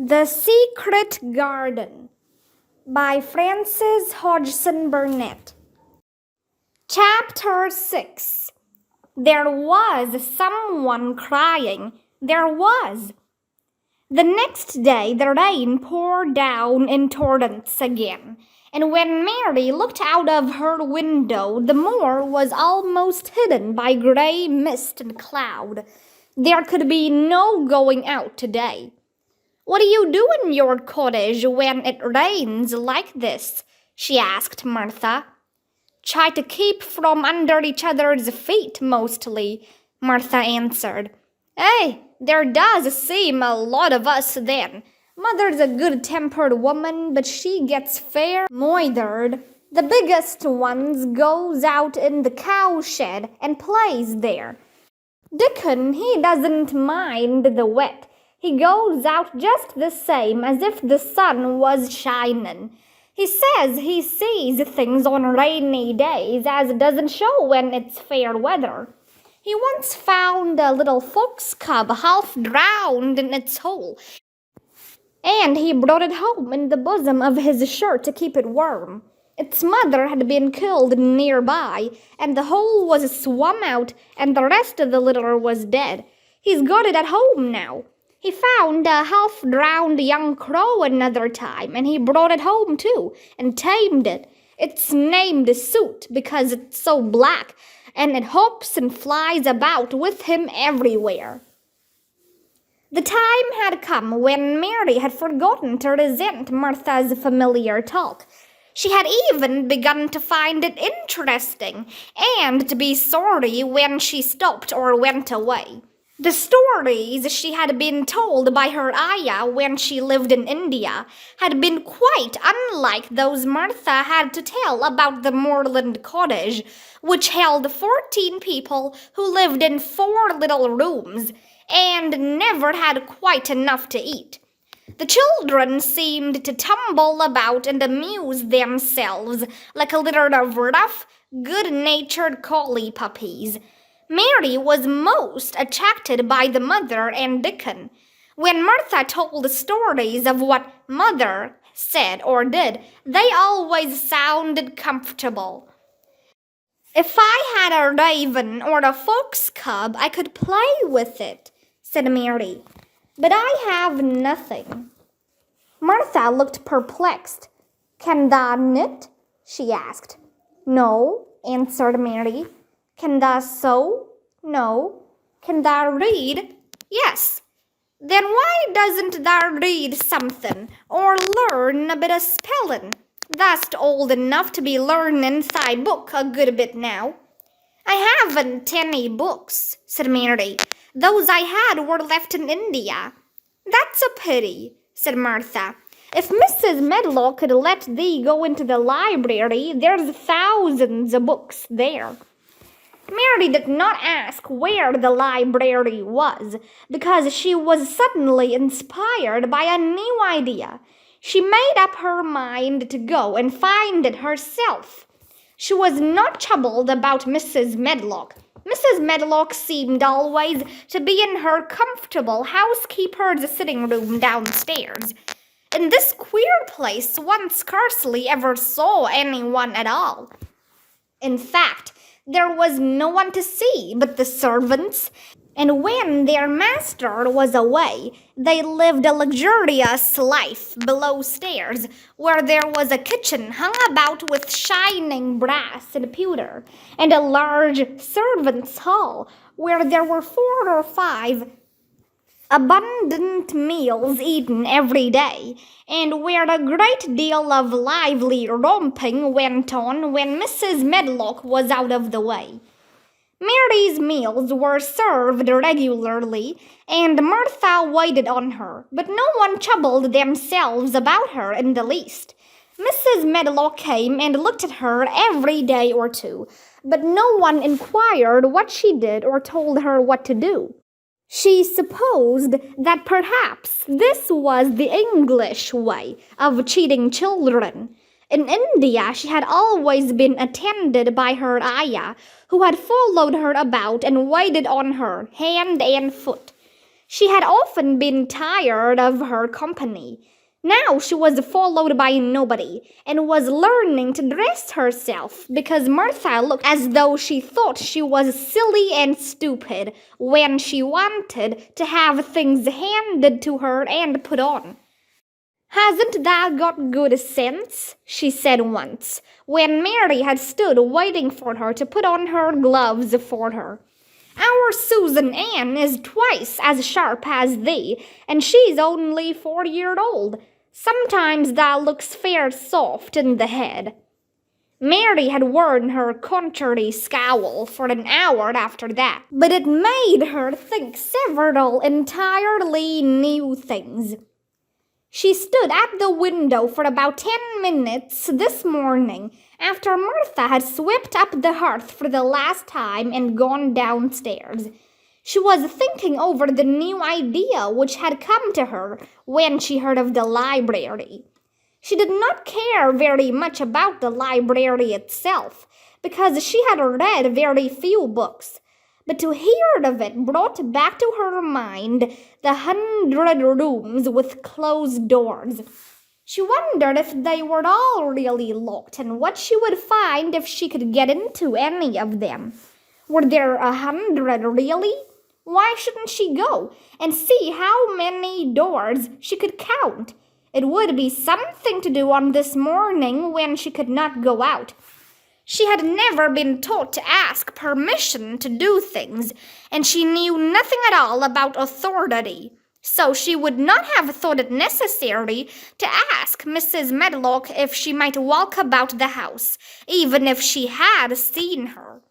The Secret Garden by Frances Hodgson Burnett. Chapter 6. There was someone crying. There was. The next day the rain poured down in torrents again, and when Mary looked out of her window, the moor was almost hidden by gray mist and cloud. There could be no going out today. "What do you do in your cottage when it rains like this?" she asked Martha. "Try to keep from under each other's feet, mostly," Martha answered. There does seem a lot of us then. Mother's a good-tempered woman, but she gets fair moithered. The biggest ones goes out in the cowshed and plays there. Dickon, he doesn't mind the wet. He goes out just the same as if the sun was shining. He says he sees things on rainy days as doesn't show when it's fair weather. He once found a little fox cub half drowned in its hole, and he brought it home in the bosom of his shirt to keep it warm. Its mother had been killed nearby, and the hole was swum out, and the rest of the litter was dead. He's got it at home now. He found a half-drowned young crow another time, and he brought it home too, and tamed it. It's named Soot because it's so black, and it hops and flies about with him everywhere. The time had come when Mary had forgotten to resent Martha's familiar talk. She had even begun to find it interesting, and to be sorry when she stopped or went away. The stories she had been told by her ayah when she lived in India had been quite unlike those Martha had to tell about the moorland cottage, which held 14 people who lived in 4 little rooms and never had quite enough to eat. The children seemed to tumble about and amuse themselves like a litter of rough, good-natured collie puppies. Mary was most attracted by the mother and Dickon. When Martha told stories of what Mother said or did, they always sounded comfortable. "If I had a raven or a fox cub, I could play with it," said Mary. "But I have nothing." Martha looked perplexed. "Can thou knit?" she asked. "No," answered Mary. "Can thou sew?" "No." "Can thou read?" "Yes." "Then why doesn't thou read something, or learn a bit of spelling? Thou'st old enough to be learning thy book a good bit now." "I haven't any books," said Mary. "Those I had were left in India." "That's a pity," said Martha. "If Mrs. Medlock could let thee go into the library, there's thousands of books there." Mary did not ask where the library was, because she was suddenly inspired by a new idea. She made up her mind to go and find it herself. She was not troubled about Mrs. Medlock. Mrs. Medlock seemed always to be in her comfortable housekeeper's sitting room downstairs. In this queer place one scarcely ever saw anyone at all. In fact, there was no one to see but the servants, and when their master was away, they lived a luxurious life below stairs, where there was a kitchen hung about with shining brass and pewter, and a large servants' hall, where there were 4 or 5 abundant meals eaten every day, and where a great deal of lively romping went on when Mrs. Medlock was out of the way. Mary's meals were served regularly, and Martha waited on her, but no one troubled themselves about her in the least. Mrs. Medlock came and looked at her every day or two, but no one inquired what she did or told her what to do. She supposed that perhaps this was the English way of cheating children. In India, she had always been attended by her ayah, who had followed her about and waited on her hand and foot. She had often been tired of her company. Now she was followed by nobody and was learning to dress herself because Martha looked as though she thought she was silly and stupid when she wanted to have things handed to her and put on. "Hasn't thou got good sense?" she said once, when Mary had stood waiting for her to put on her gloves for her. "Our Susan Ann is twice as sharp as thee, and she's only 4 year old. Sometimes thou looks fair soft in the head." Mary had worn her contrary scowl for an hour after that, but it made her think several entirely new things. She stood at the window for about 10 minutes this morning after Martha had swept up the hearth for the last time and gone downstairs. She was thinking over the new idea which had come to her when she heard of the library. She did not care very much about the library itself, because she had read very few books. But to hear of it brought back to her mind the 100 rooms with closed doors. She wondered if they were all really locked and what she would find if she could get into any of them. Were there 100 really? Why shouldn't she go and see how many doors she could count? It would be something to do on this morning when she could not go out. She had never been taught to ask permission to do things, and she knew nothing at all about authority. So she would not have thought it necessary to ask Mrs. Medlock if she might walk about the house, even if she had seen her.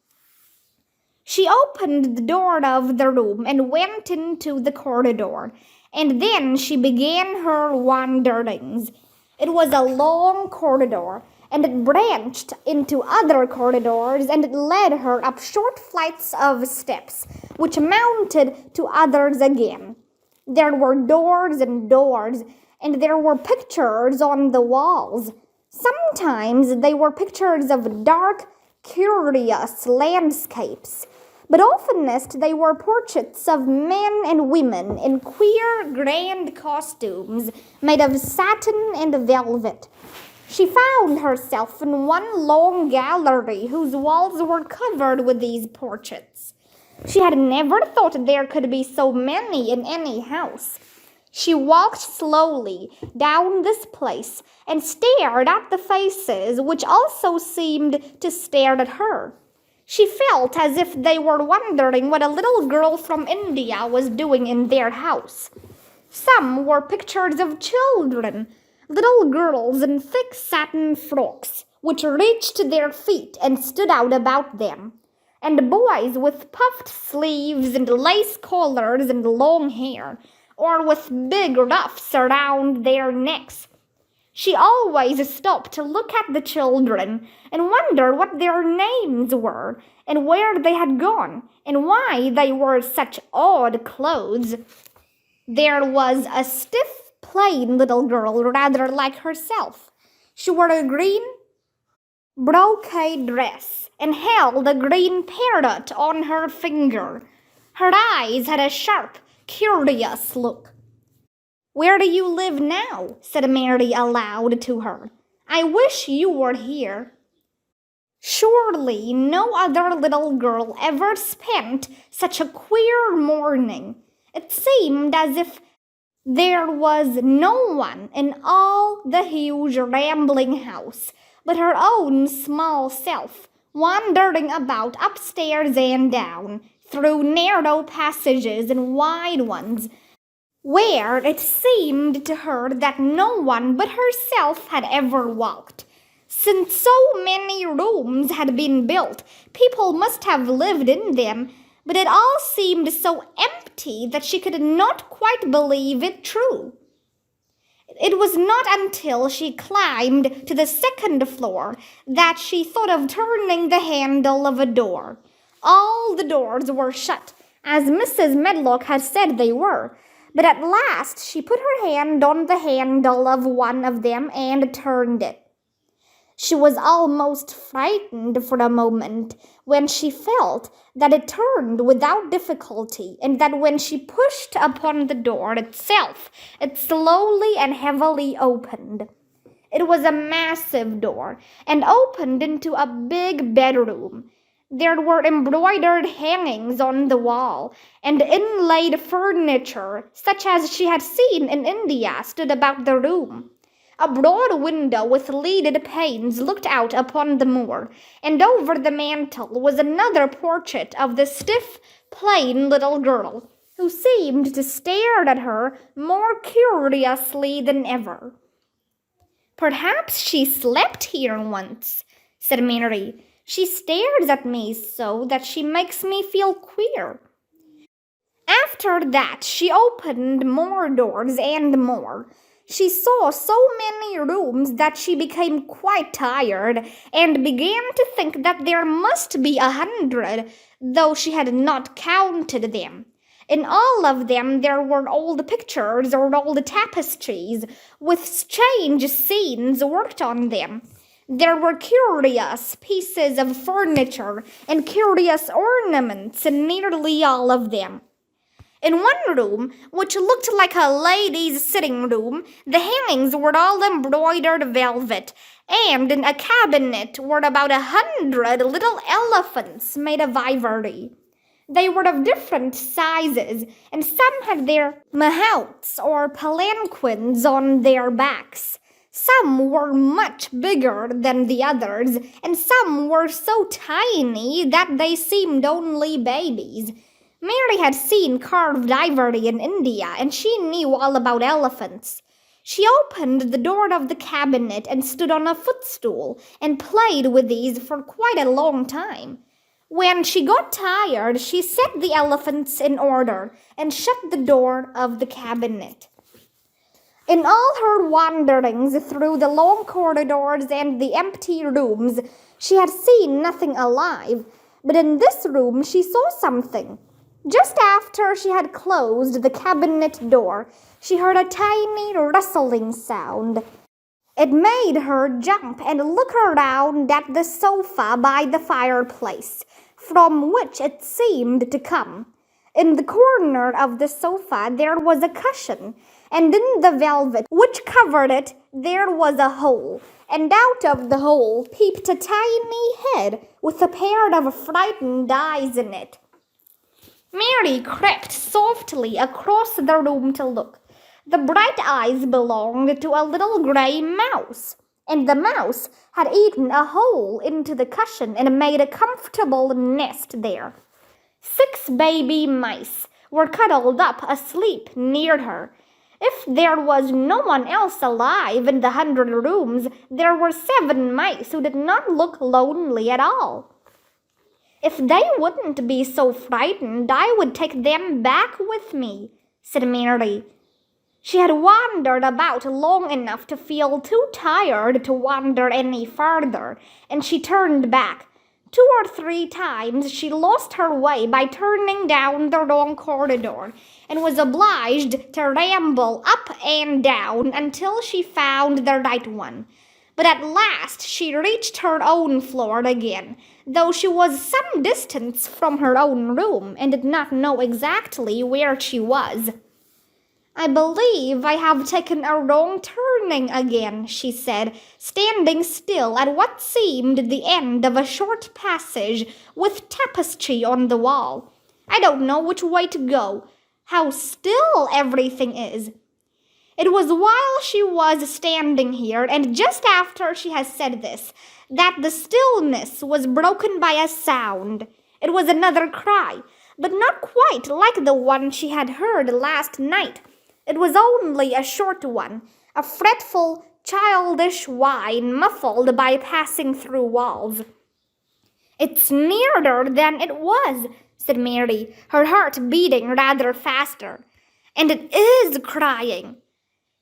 She opened the door of the room and went into the corridor, and then she began her wanderings. It was a long corridor, and it branched into other corridors, and it led her up short flights of steps, which mounted to others again. There were doors and doors, and there were pictures on the walls. Sometimes they were pictures of dark, curious landscapes, but oftenest they were portraits of men and women in queer, grand costumes made of satin and velvet. She found herself in one long gallery whose walls were covered with these portraits. She had never thought there could be so many in any house. She walked slowly down this place and stared at the faces, which also seemed to stare at her. She felt as if they were wondering what a little girl from India was doing in their house. Some were pictures of children, little girls in thick satin frocks, which reached to their feet and stood out about them, and boys with puffed sleeves and lace collars and long hair, or with big ruffs around their necks. She always stopped to look at the children and wonder what their names were, and where they had gone, and why they wore such odd clothes. There was a stiff, plain little girl rather like herself. She wore a green brocade dress and held a green parrot on her finger. Her eyes had a sharp, curious look. "Where do you live now?" said Mary aloud to her. "I wish you were here." Surely no other little girl ever spent such a queer morning. It seemed as if there was no one in all the huge rambling house but her own small self, wandering about upstairs and down, through narrow passages and wide ones, where it seemed to her that no one but herself had ever walked. Since so many rooms had been built, people must have lived in them, but it all seemed so empty that she could not quite believe it true. It was not until she climbed to the second floor that she thought of turning the handle of a door. All the doors were shut, as Mrs. Medlock had said they were, but at last she put her hand on the handle of one of them and turned it. She was almost frightened for a moment when she felt that it turned without difficulty and that when she pushed upon the door itself, it slowly and heavily opened. It was a massive door and opened into a big bedroom. There were embroidered hangings on the wall, and inlaid furniture, such as she had seen in India, stood about the room. A broad window with leaded panes looked out upon the moor, and over the mantel was another portrait of the stiff, plain little girl, who seemed to stare at her more curiously than ever. "Perhaps she slept here once," said Mary. "She stares at me so that she makes me feel queer." After that, she opened more doors and more. She saw so many rooms that she became quite tired and began to think that there must be 100, though she had not counted them. In all of them there were old pictures or old tapestries with strange scenes worked on them. There were curious pieces of furniture and curious ornaments in nearly all of them. In one room, which looked like a lady's sitting room, the hangings were all embroidered velvet, and in a cabinet were about 100 little elephants made of ivory. They were of different sizes, and some had their mahouts or palanquins on their backs. Some were much bigger than the others, and some were so tiny that they seemed only babies. Mary had seen carved ivory in India, and she knew all about elephants. She opened the door of the cabinet and stood on a footstool and played with these for quite a long time. When she got tired, she set the elephants in order and shut the door of the cabinet. In all her wanderings through the long corridors and the empty rooms, she had seen nothing alive, but in this room she saw something. Just after she had closed the cabinet door, she heard a tiny rustling sound. It made her jump and look around at the sofa by the fireplace, from which it seemed to come. In the corner of the sofa there was a cushion, and in the velvet which covered it there was a hole, and out of the hole peeped a tiny head with a pair of frightened eyes in it. Mary crept softly across the room to look. The bright eyes belonged to a little gray mouse, and the mouse had eaten a hole into the cushion and made a comfortable nest there. 6 baby mice were cuddled up asleep near her. If there was no one else alive in the 100 rooms, there were 7 mice who did not look lonely at all. "If they wouldn't be so frightened, I would take them back with me," said Mary. She had wandered about long enough to feel too tired to wander any farther, and she turned back. 2 or 3 times she lost her way by turning down the wrong corridor, and was obliged to ramble up and down until she found the right one. But at last she reached her own floor again, though she was some distance from her own room and did not know exactly where she was. "I believe I have taken a wrong turning again," she said, standing still at what seemed the end of a short passage with tapestry on the wall. "I don't know which way to go. How still everything is!" It was while she was standing here, and just after she had said this, that the stillness was broken by a sound. It was another cry, but not quite like the one she had heard last night. It was only a short one, a fretful, childish whine muffled by passing through walls. "It's nearer than it was," said Mary, her heart beating rather faster. "And it is crying."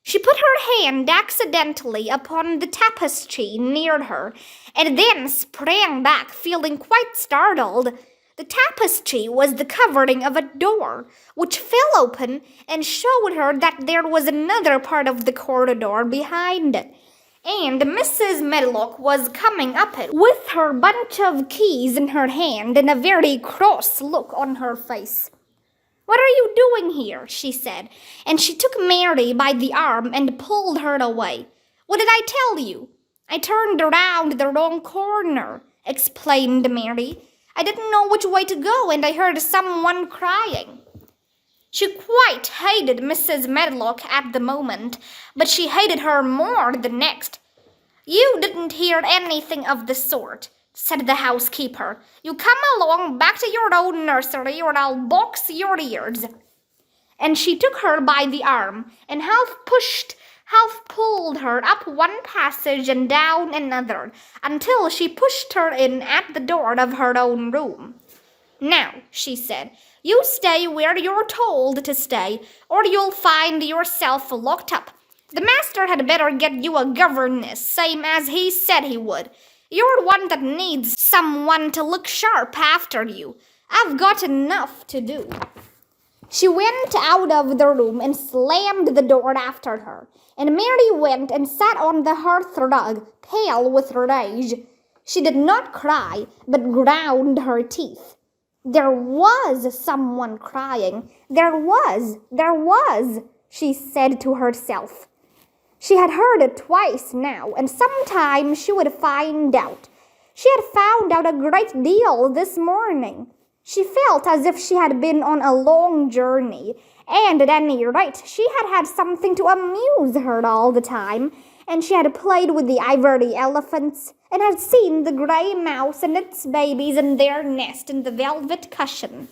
She put her hand accidentally upon the tapestry near her, and then sprang back, feeling quite startled. The tapestry was the covering of a door, which fell open and showed her that there was another part of the corridor behind it, and Mrs. Medlock was coming up it with her bunch of keys in her hand and a very cross look on her face. "What are you doing here?" she said, and she took Mary by the arm and pulled her away. "What did I tell you?" "I turned around the wrong corner," explained Mary. "I didn't know which way to go, and I heard someone crying." She quite hated Mrs. Medlock at the moment, but she hated her more the next. "You didn't hear anything of the sort," said the housekeeper. "You come along back to your own nursery, or I'll box your ears." And she took her by the arm, and half pulled her up one passage and down another, until she pushed her in at the door of her own room. "Now," she said, "you stay where you're told to stay, or you'll find yourself locked up. The master had better get you a governess, same as he said he would. You're one that needs someone to look sharp after you. I've got enough to do." She went out of the room and slammed the door after her, and Mary went and sat on the hearth-rug, pale with rage. She did not cry, but ground her teeth. There was someone crying. There was, she said to herself. She had heard it twice now, and sometime she would find out. She had found out a great deal this morning. She felt as if she had been on a long journey, and at any rate she had had something to amuse her all the time, and she had played with the ivory elephants, and had seen the grey mouse and its babies in their nest in the velvet cushion.